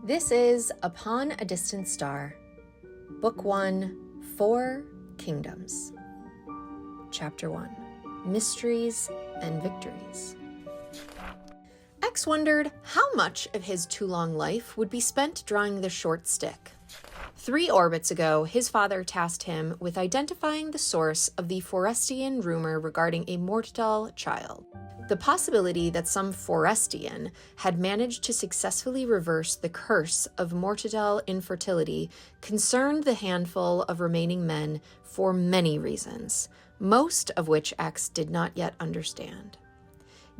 This is Upon a Distant Star, Book 1, 4 Kingdoms. Chapter 1, Mysteries and Victories. X wondered how much of his too long life would be spent drawing the short stick. 3 orbits ago, his father tasked him with identifying the source of the Forestian rumor regarding a Mortadel child. The possibility that some Forestian had managed to successfully reverse the curse of Mortadel infertility concerned the handful of remaining men for many reasons, most of which X did not yet understand.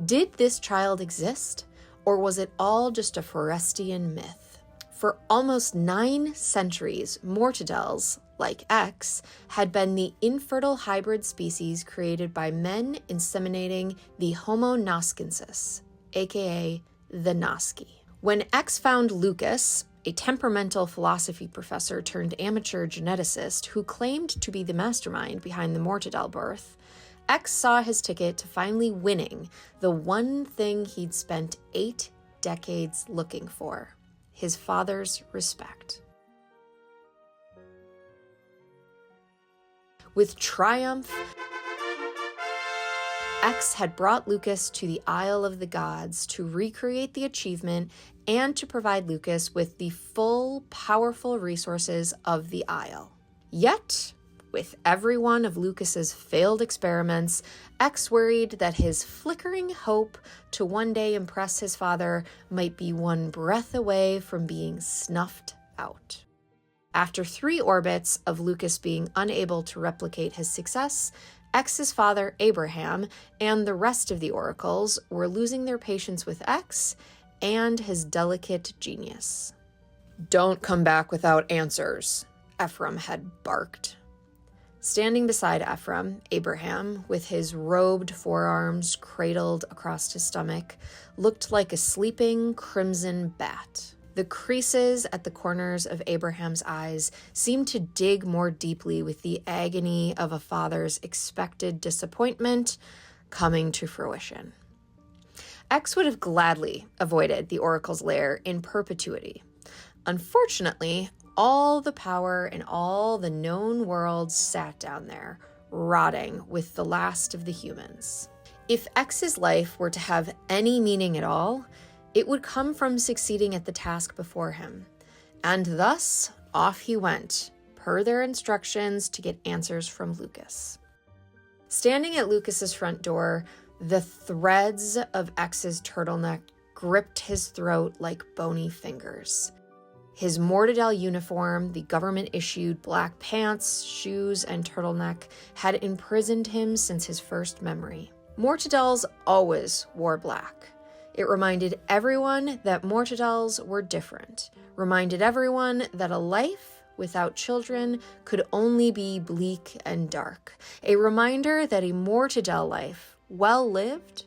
Did this child exist, or was it all just a Forestian myth? For almost 9 centuries, Mortadels, like X, had been the infertile hybrid species created by men inseminating the Homo noscensis, aka the Noski. When X found Lucas, a temperamental philosophy professor turned amateur geneticist who claimed to be the mastermind behind the Mortadel birth, X saw his ticket to finally winning the one thing he'd spent 8 decades looking for: his father's respect. With triumph, X had brought Lucas to the Isle of the Gods to recreate the achievement and to provide Lucas with the full, powerful resources of the Isle. Yet, with every one of Lucas's failed experiments, X worried that his flickering hope to one day impress his father might be one breath away from being snuffed out. After 3 orbits of Lucas being unable to replicate his success, X's father, Abraham, and the rest of the oracles were losing their patience with X and his delicate genius. "Don't come back without answers," Ephraim had barked. Standing beside Ephraim, Abraham, with his robed forearms cradled across his stomach, looked like a sleeping crimson bat. The creases at the corners of Abraham's eyes seemed to dig more deeply with the agony of a father's expected disappointment coming to fruition. X would have gladly avoided the oracle's lair in perpetuity. Unfortunately, all the power in all the known worlds sat down there, rotting with the last of the humans. If X's life were to have any meaning at all, it would come from succeeding at the task before him. And thus, off he went, per their instructions, to get answers from Lucas. Standing at Lucas's front door, the threads of X's turtleneck gripped his throat like bony fingers. His Mortadel uniform, the government-issued black pants, shoes, and turtleneck, had imprisoned him since his first memory. Mortadels always wore black. It reminded everyone that Mortadels were different, reminded everyone that a life without children could only be bleak and dark, a reminder that a Mortadel life, well lived,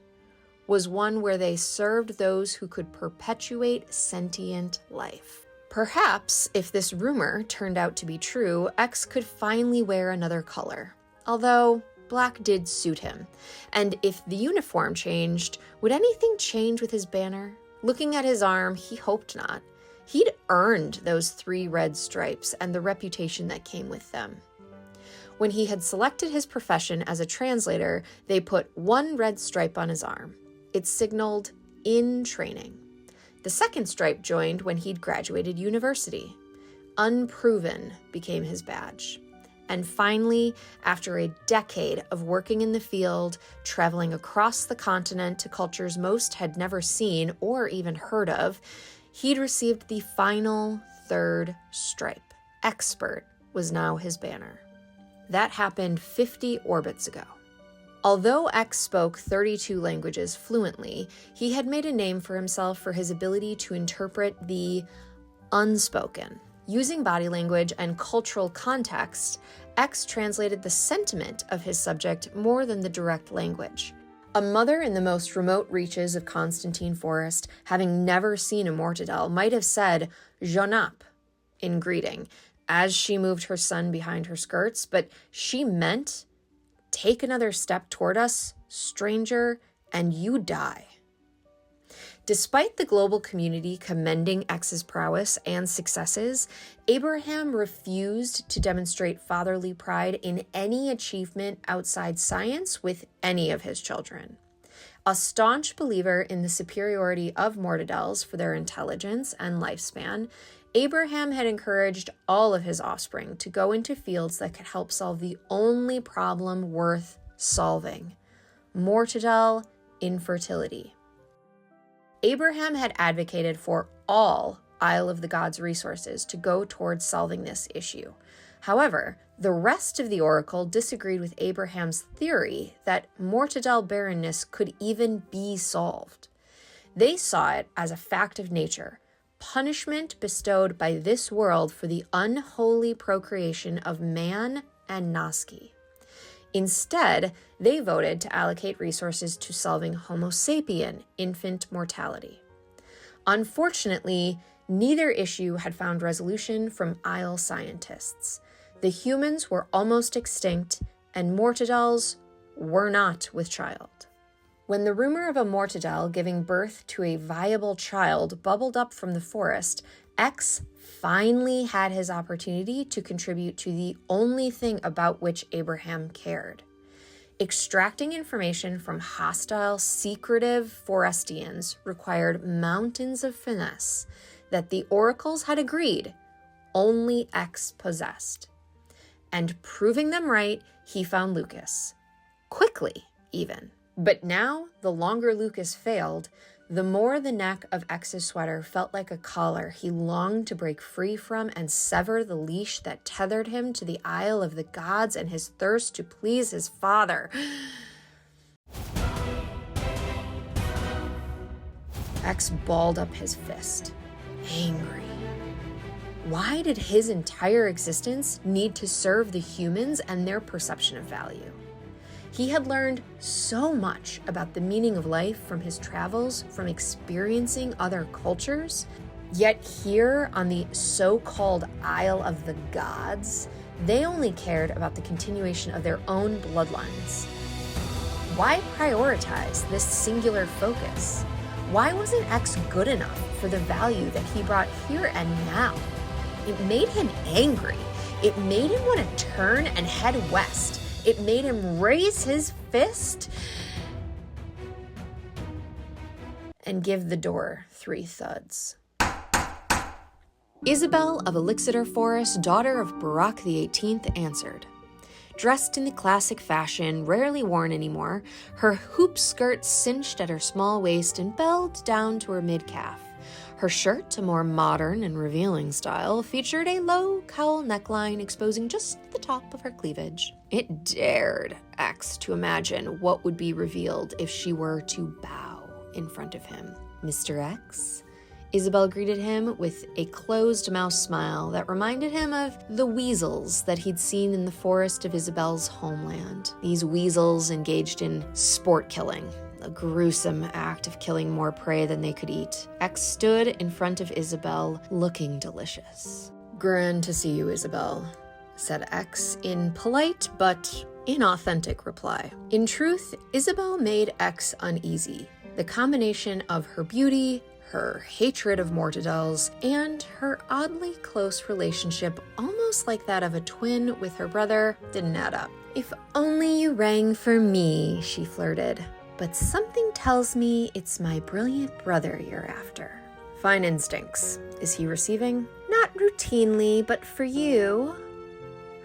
was one where they served those who could perpetuate sentient life. Perhaps, if this rumor turned out to be true, X could finally wear another color, although black did suit him. And if the uniform changed, would anything change with his banner? Looking at his arm, he hoped not. He'd earned those 3 red stripes and the reputation that came with them. When he had selected his profession as a translator, they put 1 red stripe on his arm. It signaled "in training." The 2nd stripe joined when he'd graduated university. "Unproven" became his badge. And finally, after a decade of working in the field, traveling across the continent to cultures most had never seen or even heard of, he'd received the final 3rd stripe. Expert was now his banner. That happened 50 orbits ago. Although X spoke 32 languages fluently, he had made a name for himself for his ability to interpret the unspoken. Using body language and cultural context, X translated the sentiment of his subject more than the direct language. A mother in the most remote reaches of Constantine Forest, having never seen a Mortadel, might have said "Jonap" in greeting as she moved her son behind her skirts, but she meant, "Take another step toward us, stranger, and you die." Despite the global community commending X's prowess and successes, Abraham refused to demonstrate fatherly pride in any achievement outside science with any of his children. A staunch believer in the superiority of mortadels for their intelligence and lifespan, Abraham had encouraged all of his offspring to go into fields that could help solve the only problem worth solving: mortadel infertility. Abraham had advocated for all Isle of the Gods resources to go towards solving this issue. However, the rest of the oracle disagreed with Abraham's theory that mortadel barrenness could even be solved. They saw it as a fact of nature, punishment bestowed by this world for the unholy procreation of man and Naski. Instead, they voted to allocate resources to solving Homo sapien infant mortality. Unfortunately, neither issue had found resolution from Isle scientists. The humans were almost extinct, and mortadels were not with child. When the rumor of a mortadel giving birth to a viable child bubbled up from the forest, X finally had his opportunity to contribute to the only thing about which Abraham cared: extracting information from hostile, secretive Forestians required mountains of finesse that the oracles had agreed only X possessed. And proving them right, he found Lucas. Quickly, even. But now, the longer Lucas failed, the more the neck of X's sweater felt like a collar he longed to break free from and sever the leash that tethered him to the Isle of the Gods and his thirst to please his father. X balled up his fist, angry. Why did his entire existence need to serve the humans and their perception of value? He had learned so much about the meaning of life from his travels, from experiencing other cultures, yet here on the so-called Isle of the Gods, they only cared about the continuation of their own bloodlines. Why prioritize this singular focus? Why wasn't X good enough for the value that he brought here and now? It made him angry. It made him want to turn and head west. It made him raise his fist and give the door 3 thuds. Isabel of Elixir Forest, daughter of Barak the 18th, answered. Dressed in the classic fashion, rarely worn anymore, her hoop skirt cinched at her small waist and belled down to her mid-calf. Her shirt, a more modern and revealing style, featured a low cowl neckline exposing just the top of her cleavage. It dared X to imagine what would be revealed if she were to bow in front of him. Mr. X? Isabel greeted him with a closed-mouth smile that reminded him of the weasels that he'd seen in the forest of Isabel's homeland. These weasels engaged in sport killing, a gruesome act of killing more prey than they could eat. X stood in front of Isabel, looking delicious. "Grand to see you, Isabel," said X in polite but inauthentic reply. In truth, Isabel made X uneasy. The combination of her beauty, her hatred of mortadels, and her oddly close relationship, almost like that of a twin with her brother, didn't add up. "If only you rang for me," she flirted. "But something tells me it's my brilliant brother you're after." "Fine instincts. Is he receiving?" "Not routinely, but for you."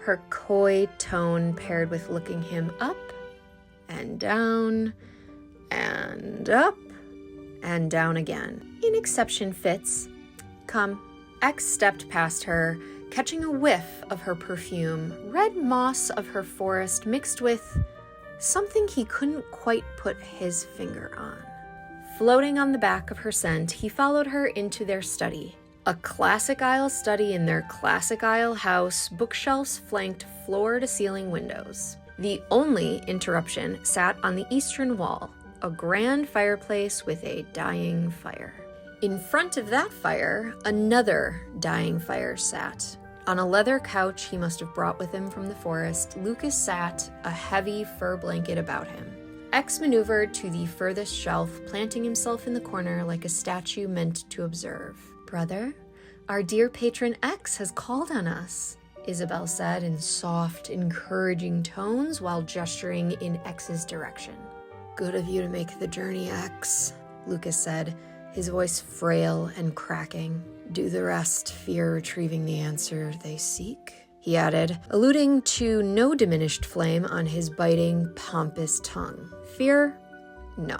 Her coy tone paired with looking him up and down and up and down again. "In exception fits. Come." X stepped past her, catching a whiff of her perfume, red moss of her forest mixed with something he couldn't quite put his finger on. Floating on the back of her scent, he followed her into their study. A classic Isle study in their classic Isle house, bookshelves flanked floor-to-ceiling windows. The only interruption sat on the eastern wall, a grand fireplace with a dying fire. In front of that fire, another dying fire sat. On a leather couch he must have brought with him from the forest, Lucas sat, a heavy fur blanket about him. X maneuvered to the furthest shelf, planting himself in the corner like a statue meant to observe. "Brother, our dear patron X has called on us," Isabel said in soft, encouraging tones while gesturing in X's direction. "Good of you to make the journey, X," Lucas said, his voice frail and cracking. "Do the rest fear retrieving the answer they seek?" he added, alluding to no diminished flame on his biting, pompous tongue. "Fear? No,"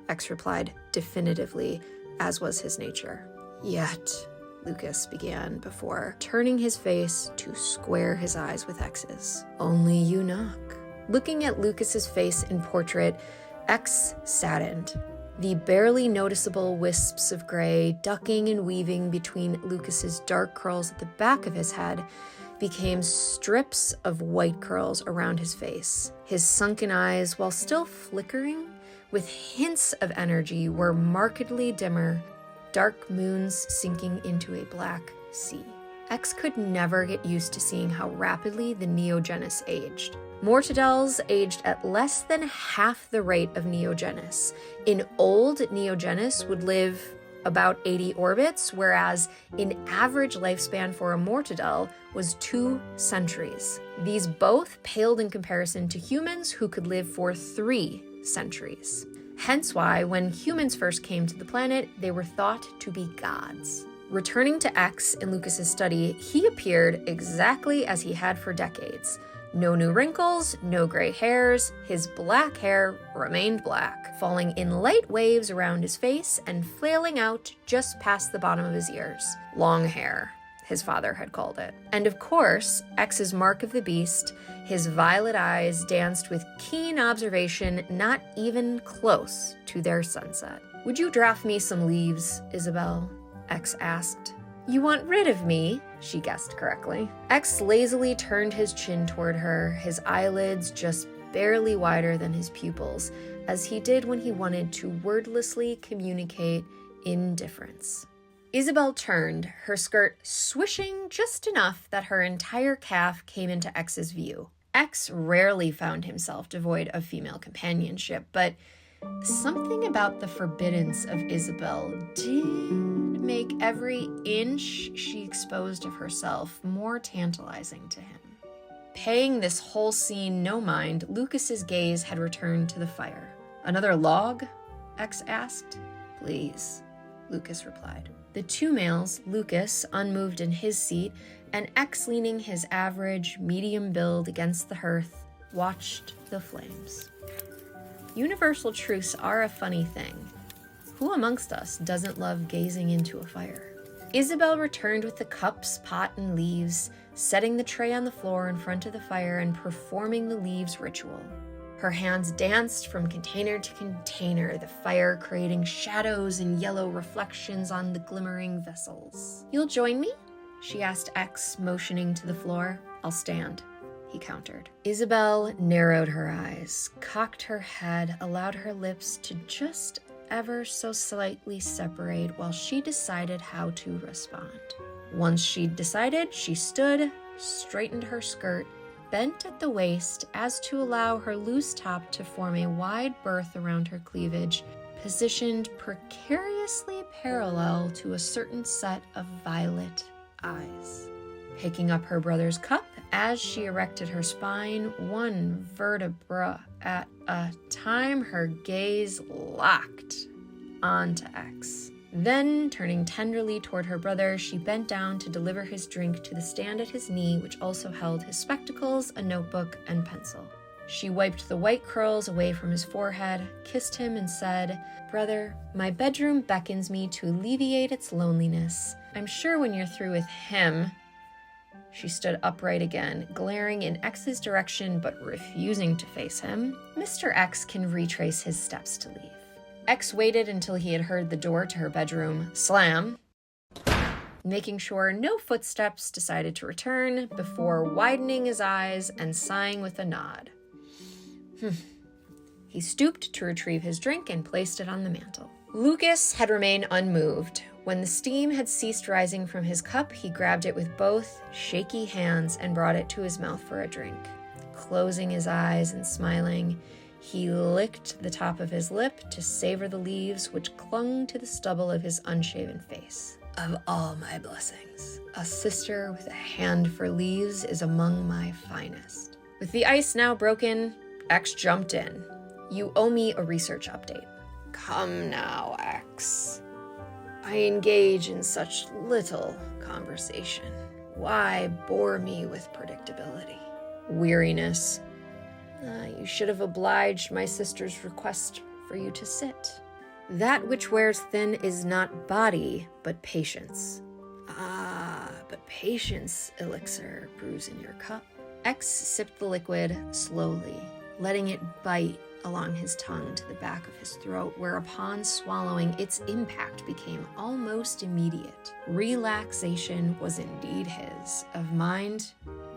X replied definitively, as was his nature. "Yet," Lucas began before turning his face to square his eyes with X's. "Only you knock." Looking at Lucas's face in portrait, X saddened. The barely noticeable wisps of gray ducking and weaving between Lucas's dark curls at the back of his head became strips of white curls around his face. His sunken eyes, while still flickering with hints of energy, were markedly dimmer, dark moons sinking into a black sea. X could never get used to seeing how rapidly the Neogenis aged. Mortadels aged at less than half the rate of Neogenis. An old Neogenis would live about 80 orbits, whereas an average lifespan for a mortadel was 2 centuries. These both paled in comparison to humans who could live for 3 centuries. Hence why, when humans first came to the planet, they were thought to be gods. Returning to X in Lucas's study, he appeared exactly as he had for decades. No new wrinkles, no gray hairs. His black hair remained black, falling in light waves around his face and flailing out just past the bottom of his ears. Long hair, his father had called it. And of course, X's mark of the beast, his violet eyes danced with keen observation, not even close to their sunset. "Would you draft me some leaves, Isabel?" X asked. "You want rid of me?" she guessed correctly. X lazily turned his chin toward her, his eyelids just barely wider than his pupils, as he did when he wanted to wordlessly communicate indifference. Isabel turned, her skirt swishing just enough that her entire calf came into X's view. X rarely found himself devoid of female companionship, but something about the forbiddance of Isabel did make every inch she exposed of herself more tantalizing to him. Paying this whole scene no mind, Lucas's gaze had returned to the fire. "Another log?" X asked. "Please," Lucas replied. The 2 males, Lucas unmoved in his seat, and X leaning his average, medium build against the hearth, watched the flames. Universal truths are a funny thing. Who amongst us doesn't love gazing into a fire? Isabel returned with the cups, pot, and leaves, setting the tray on the floor in front of the fire and performing the leaves ritual. Her hands danced from container to container, the fire creating shadows and yellow reflections on the glimmering vessels. "You'll join me?" she asked X, motioning to the floor. "I'll stand," he countered. Isabel narrowed her eyes, cocked her head, allowed her lips to just ever so slightly separate while she decided how to respond. Once she'd decided, she stood, straightened her skirt, bent at the waist as to allow her loose top to form a wide berth around her cleavage, positioned precariously parallel to a certain set of violet eyes. Picking up her brother's cup, as she erected her spine, one vertebra at a time, her gaze locked onto X. Then, turning tenderly toward her brother, she bent down to deliver his drink to the stand at his knee, which also held his spectacles, a notebook, and pencil. She wiped the white curls away from his forehead, kissed him, and said, "Brother, my bedroom beckons me to alleviate its loneliness. I'm sure when you're through with him..." She stood upright again, glaring in X's direction but refusing to face him. Mr. X can retrace his steps to leave. X waited until he had heard the door to her bedroom slam, making sure no footsteps decided to return before widening his eyes and sighing with a nod. He stooped to retrieve his drink and placed it on the mantel. Lucas had remained unmoved. When the steam had ceased rising from his cup, he grabbed it with both shaky hands and brought it to his mouth for a drink. Closing his eyes and smiling, He licked the top of his lip to savor the leaves which clung to the stubble of his unshaven face. Of all my blessings, a sister with a hand for leaves is among my finest. With the ice now broken, X jumped in. You owe me a research update. Come now, X. I engage in such little conversation. Why bore me with predictability? Weariness. You should have obliged my sister's request for you to sit. That which wears thin is not body, but patience. But patience, elixir, brews in your cup. X sipped the liquid slowly, letting it bite along his tongue to the back of his throat, where upon swallowing, its impact became almost immediate. Relaxation was indeed his, of mind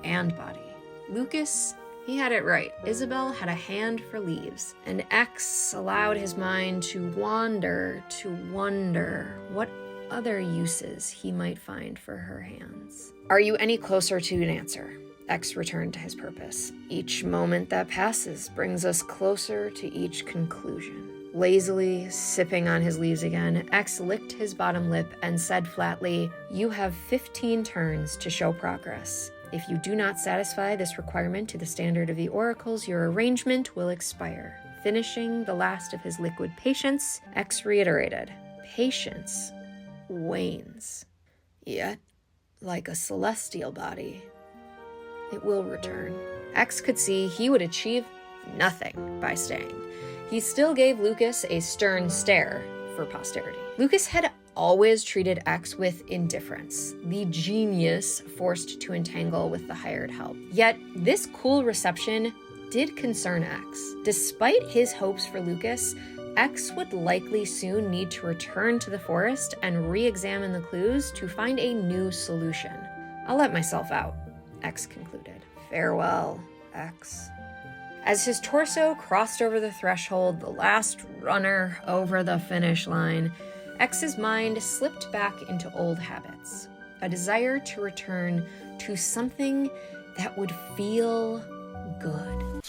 and body. Lucas, he had it right. Isabel had a hand for leaves, and X allowed his mind to wander, to wonder what other uses he might find for her hands. Are you any closer to an answer? X returned to his purpose. Each moment that passes brings us closer to each conclusion. Lazily sipping on his leaves again, X licked his bottom lip and said flatly, "You have 15 turns to show progress. If you do not satisfy this requirement to the standard of the oracles, your arrangement will expire." Finishing the last of his liquid patience, X reiterated, "Patience wanes. Yet, like a celestial body, it will return." X could see he would achieve nothing by staying. He still gave Lucas a stern stare for posterity. Lucas had always treated X with indifference, the genius forced to entangle with the hired help. Yet this cool reception did concern X. Despite his hopes for Lucas, X would likely soon need to return to the forest and re-examine the clues to find a new solution. "I'll let myself out," X concluded. "Farewell, X." As his torso crossed over the threshold, the last runner over the finish line, X's mind slipped back into old habits, a desire to return to something that would feel good.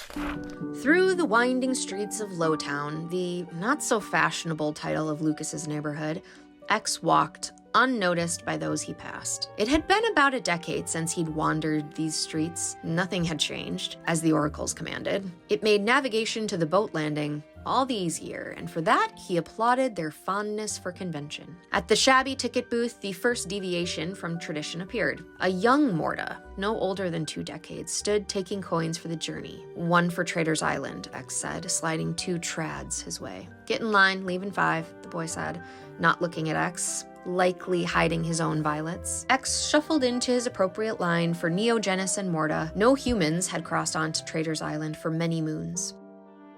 Through the winding streets of Lowtown, the not-so-fashionable title of Lucas's neighborhood, X walked, unnoticed by those he passed. It had been about a decade since he'd wandered these streets. Nothing had changed, as the oracles commanded. It made navigation to the boat landing all the easier, and for that, he applauded their fondness for convention. At the shabby ticket booth, the first deviation from tradition appeared. A young Morta, no older than 2 decades, stood taking coins for the journey. "One for Trader's Island," X said, sliding 2 trads his way. "Get in line, leave in 5, the boy said, not looking at X, likely hiding his own violets. X shuffled into his appropriate line for Neogenis and Morta. No humans had crossed onto Trader's Island for many moons.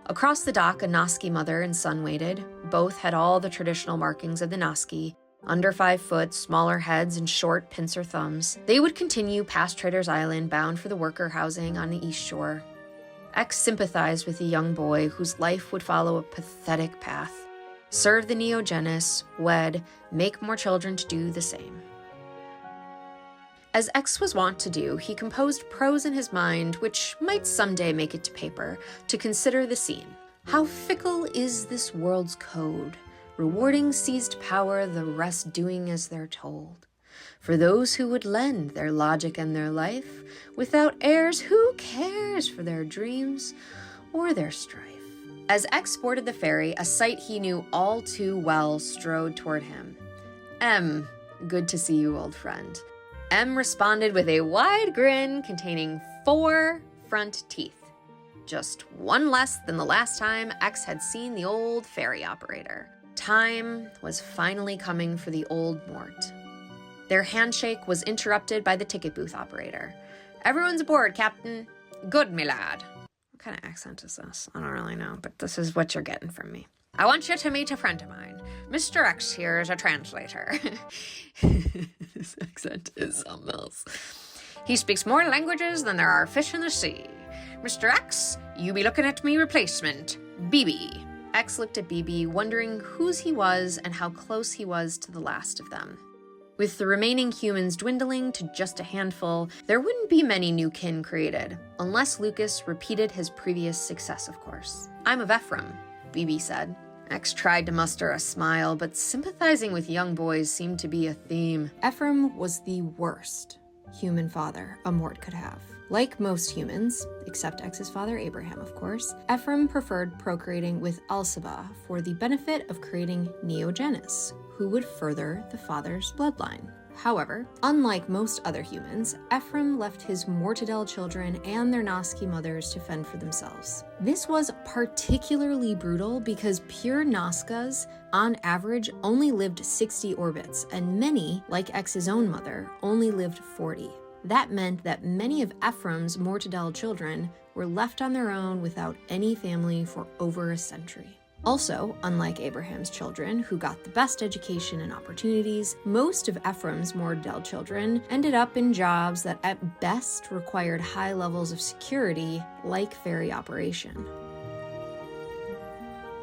Across the dock, a Noski mother and son waited. Both had all the traditional markings of the Noski, under 5 foot, smaller heads, and short pincer thumbs. They would continue past Trader's Island, bound for the worker housing on the East Shore. X sympathized with the young boy whose life would follow a pathetic path. Serve the Neogenis, wed, make more children to do the same. As X was wont to do, he composed prose in his mind, which might someday make it to paper, to consider the scene. How fickle is this world's code, rewarding seized power, the rest doing as they're told. For those who would lend their logic and their life, without heirs, who cares for their dreams or their strife? As X boarded the ferry, a sight he knew all too well strode toward him. "M, good to see you, old friend." M responded with a wide grin containing 4 front teeth. Just 1 less than the last time X had seen the old ferry operator. Time was finally coming for the old Mort. Their handshake was interrupted by the ticket booth operator. "Everyone's aboard, Captain." "Good, me lad." What kind of accent is this? I don't really know, but this is what you're getting from me. "I want you to meet a friend of mine. Mr. X here is a translator." His accent is something else. "He speaks more languages than there are fish in the sea. Mr. X, you be looking at me replacement, BB." X looked at BB, wondering whose he was and how close he was to the last of them. With the remaining humans dwindling to just a handful, there wouldn't be many new kin created, unless Lucas repeated his previous success, of course. I'm of Ephraim, Bibi said. X tried to muster a smile, but sympathizing with young boys seemed to be a theme. Ephraim was the worst human father a Mort could have. Like most humans, except X's father Abraham, of course, Ephraim preferred procreating with Elzebah for the benefit of creating Neogenes, who would further the father's bloodline. However, unlike most other humans, Ephraim left his Mortadel children and their Noski mothers to fend for themselves. This was particularly brutal because pure Nazcas, on average, only lived 60 orbits, and many, like X's own mother, only lived 40. That meant that many of Ephraim's Mortadel children were left on their own without any family for over a century. Also, unlike Abraham's children, who got the best education and opportunities, most of Ephraim's Mortadel children ended up in jobs that at best required high levels of security, like ferry operation.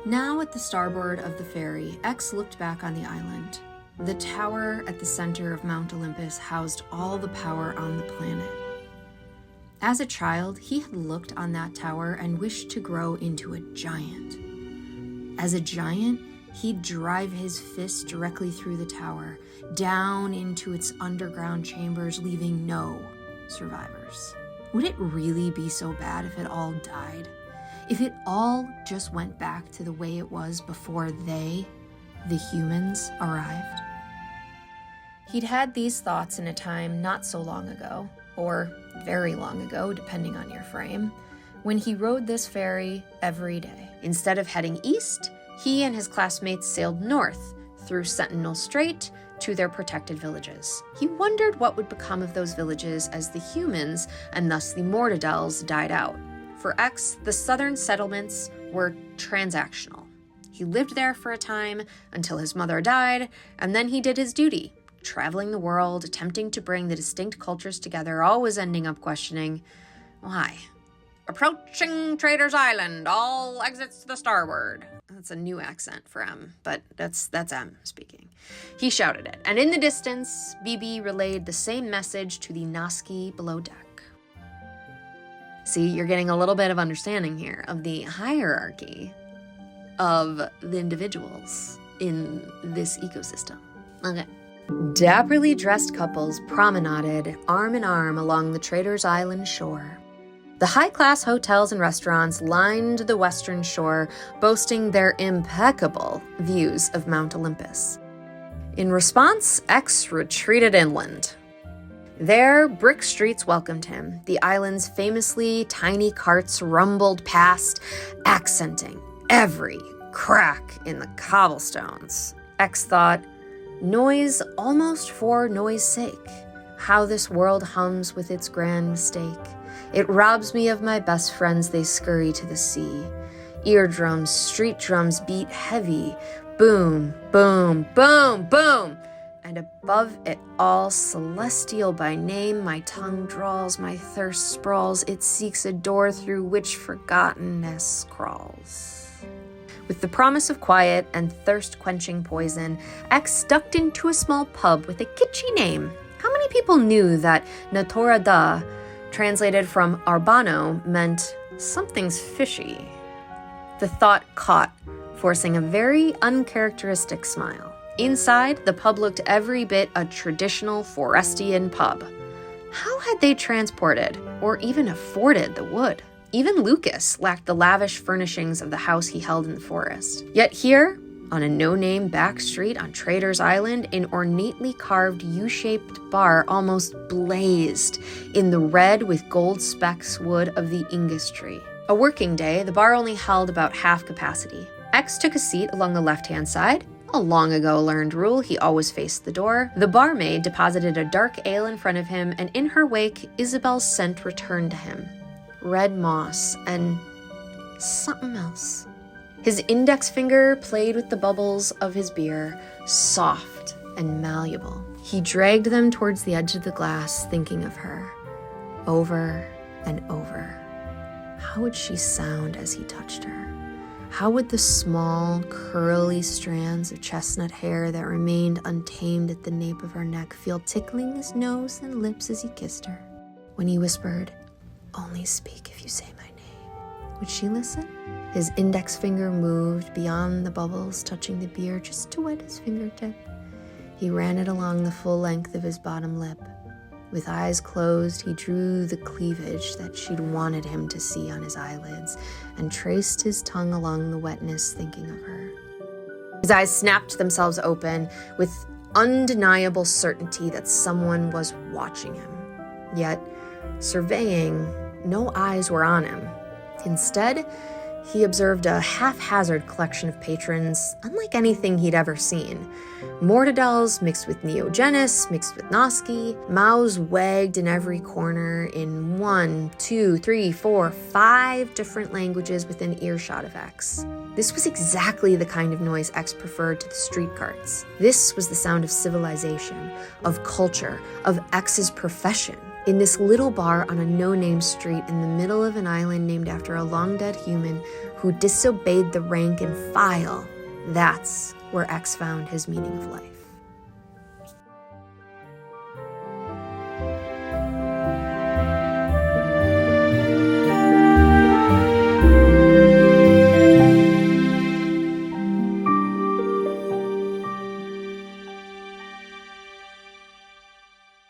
Now at the starboard of the ferry, X looked back on the island. The tower at the center of Mount Olympus housed all the power on the planet. As a child, he had looked on that tower and wished to grow into a giant. As a giant, he'd drive his fist directly through the tower, down into its underground chambers, leaving no survivors. Would it really be so bad if it all died? If it all just went back to the way it was before they, the humans, arrived? He'd had these thoughts in a time not so long ago, or very long ago, depending on your frame, when he rode this ferry every day. Instead of heading east, he and his classmates sailed north through Sentinel Strait to their protected villages. He wondered what would become of those villages as the humans, and thus the Mortadels, died out. For X, the southern settlements were transactional. He lived there for a time until his mother died, and then he did his duty, traveling the world, attempting to bring the distinct cultures together, always ending up questioning, why? Approaching Trader's Island, all exits to the starboard. That's a new accent for M, but that's M speaking. He shouted it, and in the distance, Bibi relayed the same message to the Noski below deck. See, you're getting a little bit of understanding here of the hierarchy of the individuals in this ecosystem. Okay. Dapperly dressed couples promenaded arm in arm along the Trader's Island shore. The high-class hotels and restaurants lined the western shore, boasting their impeccable views of Mount Olympus. In response, X retreated inland. There, brick streets welcomed him. The island's famously tiny carts rumbled past, accenting every crack in the cobblestones. X thought, noise almost for noise sake. How this world hums with its grand mistake. It robs me of my best friends, they scurry to the sea. Eardrums, street drums beat heavy. Boom, boom, boom, boom. And above it all, celestial by name, my tongue drawls, my thirst sprawls. It seeks a door through which forgottenness crawls. With the promise of quiet and thirst-quenching poison, X ducked into a small pub with a kitschy name. How many people knew that Natura Da, translated from Arbano, meant something's fishy? The thought caught, forcing a very uncharacteristic smile. Inside, the pub looked every bit a traditional Forestian pub. How had they transported, or even afforded, the wood? Even Lucas lacked the lavish furnishings of the house he held in the forest. Yet here, on a no-name back street on Trader's Island, an ornately carved U-shaped bar almost blazed in the red with gold specks wood of the Ingus tree. A working day, the bar only held about half capacity. X took a seat along the left-hand side. A long ago learned rule, he always faced the door. The barmaid deposited a dark ale in front of him, and in her wake, Isabel's scent returned to him. Red moss and something else. His index finger played with the bubbles of his beer, soft and malleable. He dragged them towards the edge of the glass, thinking of her, over and over. How would she sound as he touched her? How would the small, curly strands of chestnut hair that remained untamed at the nape of her neck feel tickling his nose and lips as he kissed her? When he whispered, "Only speak if you say my name," Would she listen? His index finger moved beyond the bubbles, touching the beer just to wet his fingertip. He ran it along the full length of his bottom lip. With eyes closed, he drew the cleavage that she'd wanted him to see on his eyelids and traced his tongue along the wetness, thinking of her. His eyes snapped themselves open with undeniable certainty that someone was watching him. Yet, surveying, no eyes were on him. Instead, he observed a haphazard collection of patrons unlike anything he'd ever seen. Mortadels mixed with Neogenis, mixed with Noski, mouths wagged in every corner in 1, 2, 3, 4, 5 different languages within earshot of X. This was exactly the kind of noise X preferred to the street carts. This was the sound of civilization, of culture, of X's profession. In this little bar on a no-name street in the middle of an island named after a long-dead human who disobeyed the rank and file, that's where X found his meaning of life.